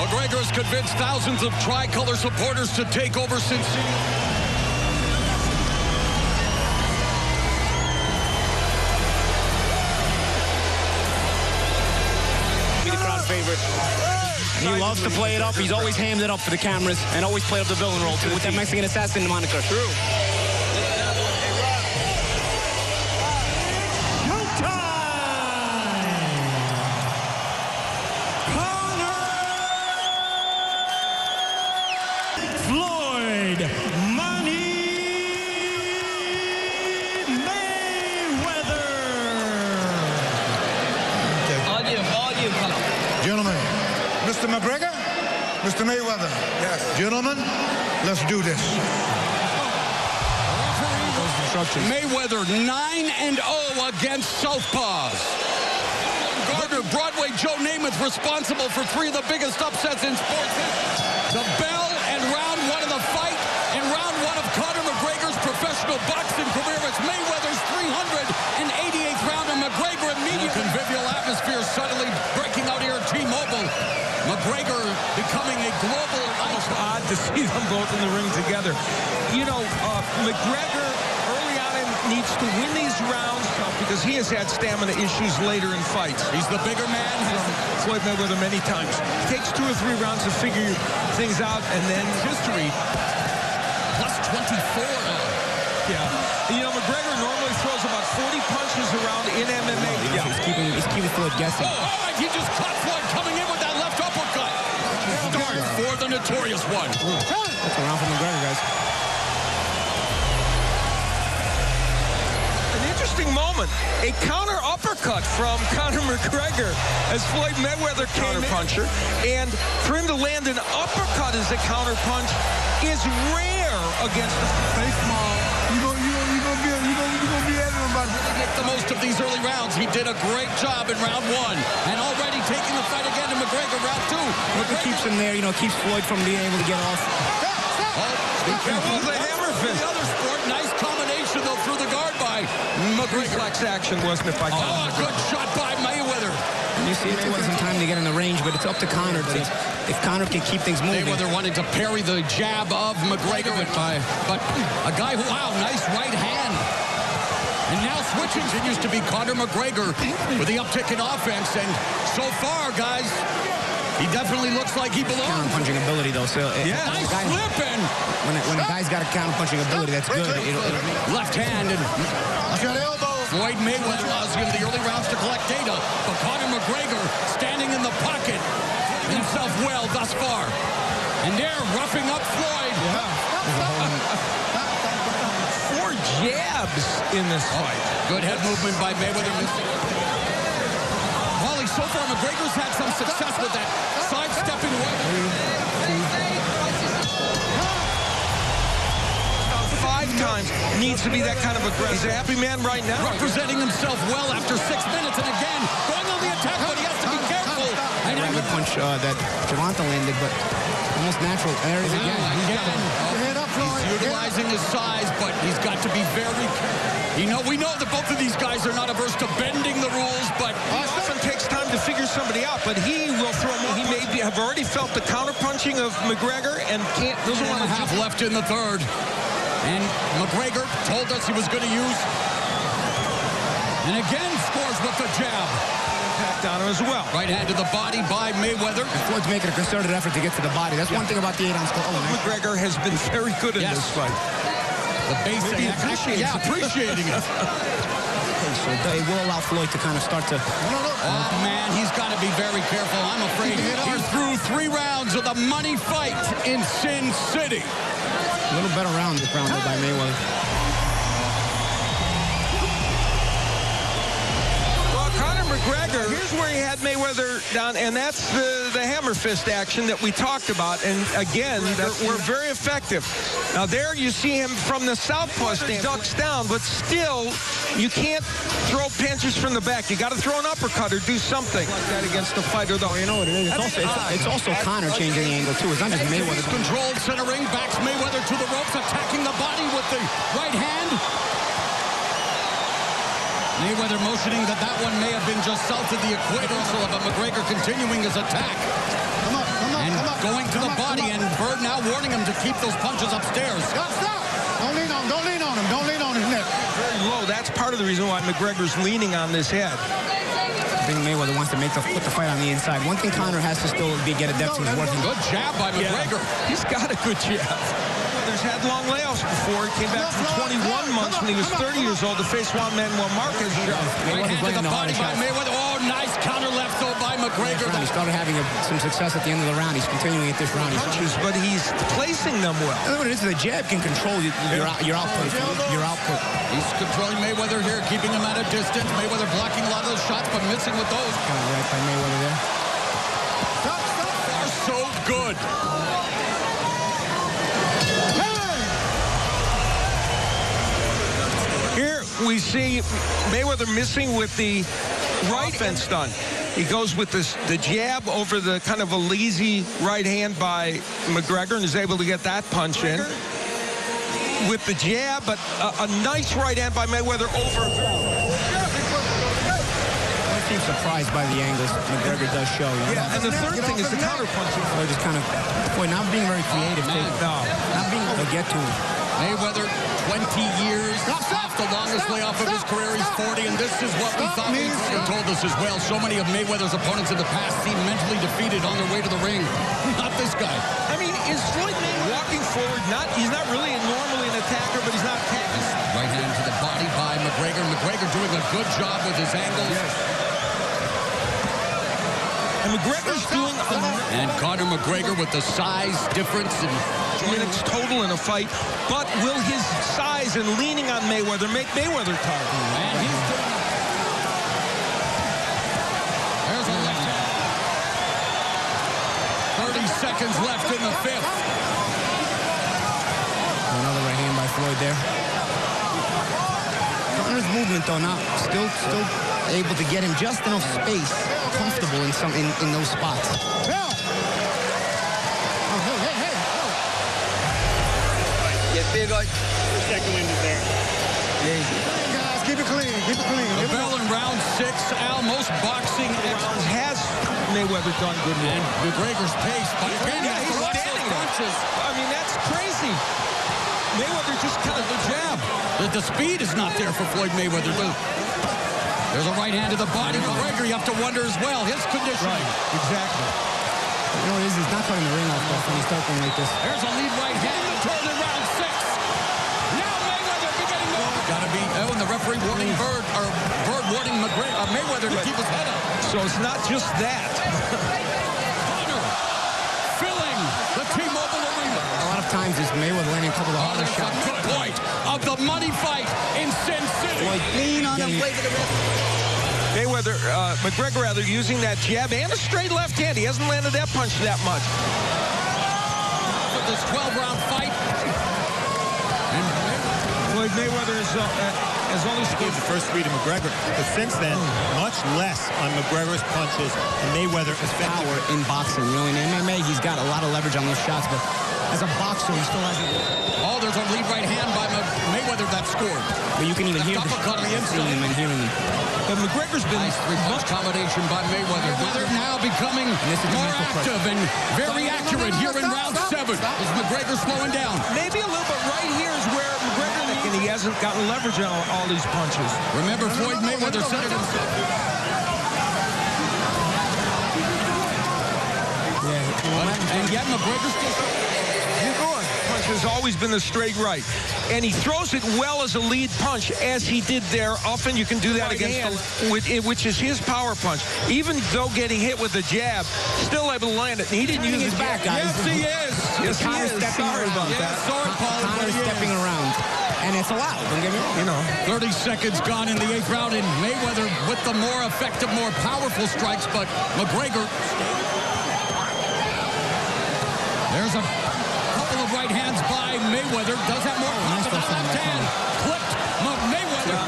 McGregor has convinced thousands of tricolor supporters to take over since... The crowd favorite. He loves to play it up. He's always hammed it up for the cameras and always played up the villain role too with that Mexican assassin moniker. True. Floyd Money Mayweather. Volume. Gentlemen, Mr. McGregor, Mr. Mayweather. Yes. Gentlemen, let's do this. Mayweather 9-0 against Southpaws. Gardner, Broadway Joe Namath responsible for 3 of the biggest upsets in sports history. The bell and round 1 of the fight and round 1 of Conor McGregor's professional boxing career. It's Mayweather's 388th round, and McGregor immediately. Convivial atmosphere suddenly breaking out here at T-Mobile. McGregor becoming a global icon. It's odd to see them both in the ring together. You know, McGregor early on needs to win these rounds because he has had stamina issues later in fights. He's the bigger man. Floyd Mayweather many times. It takes 2 or 3 rounds to figure things out, and then history. Plus 24. Yeah. You know, McGregor normally throws about 40 punches around in MMA. Yeah. He's keeping Floyd guessing. Oh, all right, he just caught Floyd coming in with that left uppercut. Start for the notorious one. That's a round for McGregor, guys. Interesting moment. A counter uppercut from Conor McGregor as Floyd Mayweather came puncher, and for him to land an uppercut as a counter punch is rare against a Stay small. You're gonna be everybody. Get the most of these early rounds. He did a great job in round 1, and already taking the fight again to McGregor round 2. McGregor keeps him there, keeps Floyd from being able to get off. Be careful of the hammer fist. The other sport, nice combination though through the guard by McGregor. Reflex action, wasn't it, by Conor? Oh, a good shot by Mayweather. You see, it took some time to get in the range, but it's up to Conor. If Conor can keep things moving. Mayweather wanted to parry the jab of McGregor, but a guy who, wow, nice right hand. And now switching continues to be Conor McGregor with the uptick in offense. And so far, guys, he definitely looks like he belongs. Counter-punching ability, though. So nice flipping. When a guy's got a counter-punching ability, that's good. Left hand and Floyd Mayweather allows him the early rounds to collect data, but Conor McGregor standing in the pocket himself well thus far. And they're roughing up Floyd. Yeah. 4 jabs in this fight. Good head movement by Mayweather. Wally, so far McGregor's had some success with that sidestepping away. 5 times needs to be that kind of aggressive. He's a happy man right now. Representing himself well after 6 minutes, and again going on the attack, but he has to be careful. And a good punch that Gervonta landed, but almost natural areas again. He's utilizing his size, but he's got to be very careful. We know that both of these guys are not averse to bending the rules, but it often takes time to figure somebody out, but he will throw more. He may have already felt the counter-punching of McGregor and doesn't want to have left in the 3rd. And McGregor told us he was going to use, and again scores with the jab. Impact on him as well. Right hand to the body by Mayweather. Floyd's making a concerted effort to get to the body. That's one thing about the 8-ounce club. McGregor has been very good in this fight. The basic appreciating it. So they will allow Floyd to kind of start to... Oh, man, he's got to be very careful. I'm afraid he's through 3 rounds of the money fight in Sin City. A little better round this round by Mayweather. Well, Conor McGregor, here's where he had Mayweather down, and that's the hammer fist action that we talked about. And again, we're very effective. Now there you see him from the southpaw stance, ducks down, but still you can't throw punches from the back. You got to throw an uppercut or do something like that against the fighter, though. You know what it is? It's also Conor changing the angle too. It's not just Mayweather. Controlled centering, backs Mayweather to the ropes, attacking the body with the right hand. Mayweather motioning that one may have been just south of the equator, so McGregor continuing his attack. And going to the body, and Bird now warning him to keep those punches upstairs. Stop. Don't lean on him. Don't lean on his neck. Very low. That's part of the reason why McGregor's leaning on this head. I think Mayweather wants to put the fight on the inside. One thing Conor has to still get adept to is working. Good jab by McGregor. Yeah. He's got a good jab. He's had long layoffs before. He came back from 21 months when he was 30 years old to face Juan Manuel Marquez. Right hand to the body by Mayweather. Oh, nice counter left though by McGregor. He started having some success at the end of the round. He's continuing at this round. Punches, but he's placing them well. What it is, the jab can control your output. He's controlling Mayweather here, keeping him at a distance. Mayweather blocking a lot of those shots, but missing with those. Kind of right by Mayweather there. Are so good. Here we see Mayweather missing with the right fence done. He goes with the jab over the kind of a lazy right hand by McGregor and is able to get that punch in. With the jab, but a nice right hand by Mayweather over. I seem surprised by the angles McGregor does show. Yeah, and the third thing is the counter punching. They're just kind of, not being very creative. Not being able to get to him. Mayweather, 20 years off the longest layoff of his career. He's 40, and this is what we thought he told us as well. So many of Mayweather's opponents in the past seem mentally defeated on their way to the ring. Not this guy. I mean, is Floyd Mayweather walking forward? He's not really normally an attacker, but he's not attacking. Right hand to the body by McGregor. McGregor doing a good job with his angles. Yes. And McGregor's doing and Conor McGregor with the size difference in minutes total in a fight, but will his size and leaning on Mayweather make Mayweather tired? And he's doing it. There's a left hand. 30 seconds left in the fifth. Another right hand by Floyd there. Conor's movement though, still able to get him just enough space, comfortable in those spots. Get big on. Second wind is there. Guys, keep it clean. The bell in round 6. Al, most boxing Rounds has Mayweather done good work. and McGregor's pace, but again, Yeah, he's standing punches. I mean, that's crazy. Mayweather just kind of The jab. The speed is not there for Floyd Mayweather. There's a right hand to the body. McGregor, you have to wonder as well. His condition. right. Exactly. You know what it is? He's not cutting the ring off though when he's starting like this. There's a lead right hand. Turn in round 6. Now Mayweather beginning to... Gotta be... Oh, and the referee warning Bird warning Mayweather to keep his head up. So it's not just that. Conor filling the T-Mobile Arena. A lot of times is Mayweather landing a couple of harder There's a shots. good point of the money fight in Sin City. Lean on him, play to the rest. Mayweather, McGregor rather, using that jab and a straight left hand. He hasn't landed that punch that much. For this 12-round fight. And Floyd Mayweather has only scored The first 3 to McGregor, but since then, much less on McGregor's punches and Mayweather effective. Power in boxing. You know, in MMA, he's got a lot of leverage on those shots, but as a boxer, he still hasn't. oh, there's a lead right hand by Mayweather that scored. But you can even hear uppercut on the inside. seeing him and hearing him. But McGregor's been Nice three-punch combination by Mayweather. Mayweather now becoming this is the more mental active and very accurate here in round 7. Is McGregor slowing down? maybe a little bit right here is where McGregor, and he hasn't gotten leverage on all these punches. Remember, Floyd Mayweather said it himself. Yeah. And yet McGregor still... Punch has always been the straight right. And he throws it well as a lead punch, as he did there. Often you can do that against which is his power punch. Even though getting hit with the jab, still able to land it. And he didn't use his back, guys. Yes, he is. Yes, he Connor's is. stepping Sorry around. about Yeah, that. sorry, Paul. Connor's stepping around. And it's allowed, don't get me wrong. You know. 30 seconds gone in the 8th round, and Mayweather with the more effective, more powerful strikes, but McGregor... There's a couple of right hands by Mayweather. Does have more confidence. Left hand clipped Mayweather.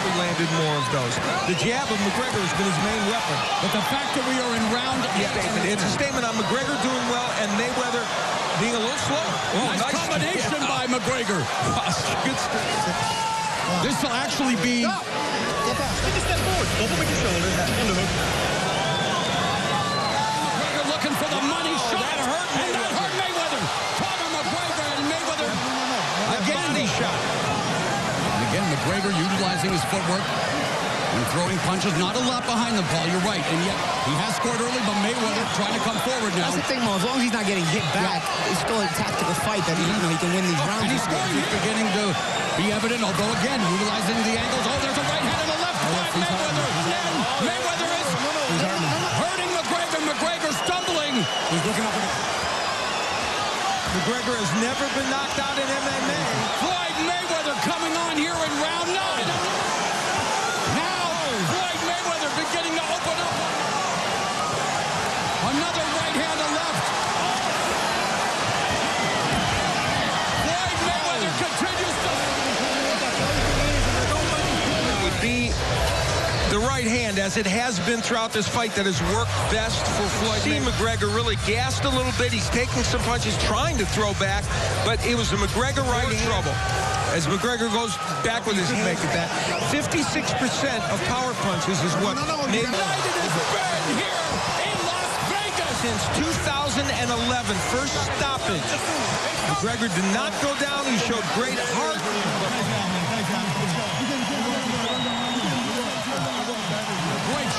He landed more of those. The jab of McGregor has been his main weapon. But the fact that we are in round 8... It's a statement on McGregor doing well and Mayweather being a little slower. Nice combination by McGregor. Good stuff. This will actually be... Take a step forward. Double with your shoulders. Underhook. utilizing his footwork and throwing punches. Not a lot behind them, Paul. You're right. And yet he has scored early, but Mayweather trying to come forward now. That's the thing, Mo. As long as he's not getting hit back, it's still a tactical fight that he can win these rounds. And he's scoring. He's beginning to be evident, although again, utilizing the angles. Oh, there's a right hand and a left by Mayweather. And Mayweather is hurting McGregor. McGregor stumbling. He's looking up. McGregor has never been knocked out in MMA. Floyd Mayweather coming on here in round 9. Now, Floyd Mayweather beginning to open up. Another right hand to left. Floyd Mayweather continues to... It would be the right hand, as it has been throughout this fight, that has worked best for Floyd Mayweather. McGregor really gassed a little bit. He's taking some punches, trying to throw back, but it was the McGregor right hand. Trouble. As McGregor goes back with his hand. Make it that. 56% of power punches is what made United has been here in Las Vegas since 2011. First stoppage. McGregor did not go down. He showed great heart.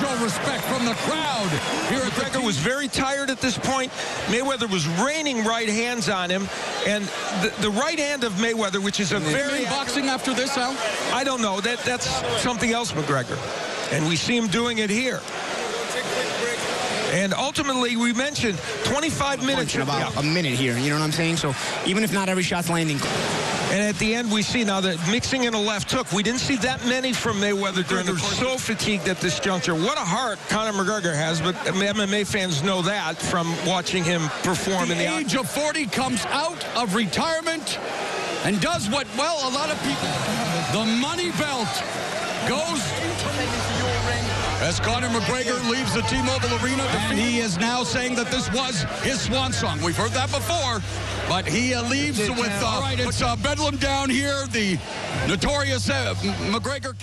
show respect from the crowd here at McGregor was very tired at this point. Mayweather was raining right hands on him, and the right hand of Mayweather, which is a very boxing after this, Al? I don't know. That's something else, McGregor, and we see him doing it here. And ultimately, we mentioned 25 minutes. About a minute here, you know what I'm saying? So even if not every shot's landing. And at the end, we see now that mixing in a left hook. We didn't see that many from Mayweather during the course. So fatigued at this juncture. What a heart Conor McGregor has, but MMA fans know that from watching him perform in the age of 40 comes out of retirement and does what, well, a lot of people, the money belt goes as Conor McGregor leaves the T-Mobile Arena. And he is now saying that this was his swan song. We've heard that before, but he leaves with, all right, it's Bedlam down here, the notorious McGregor.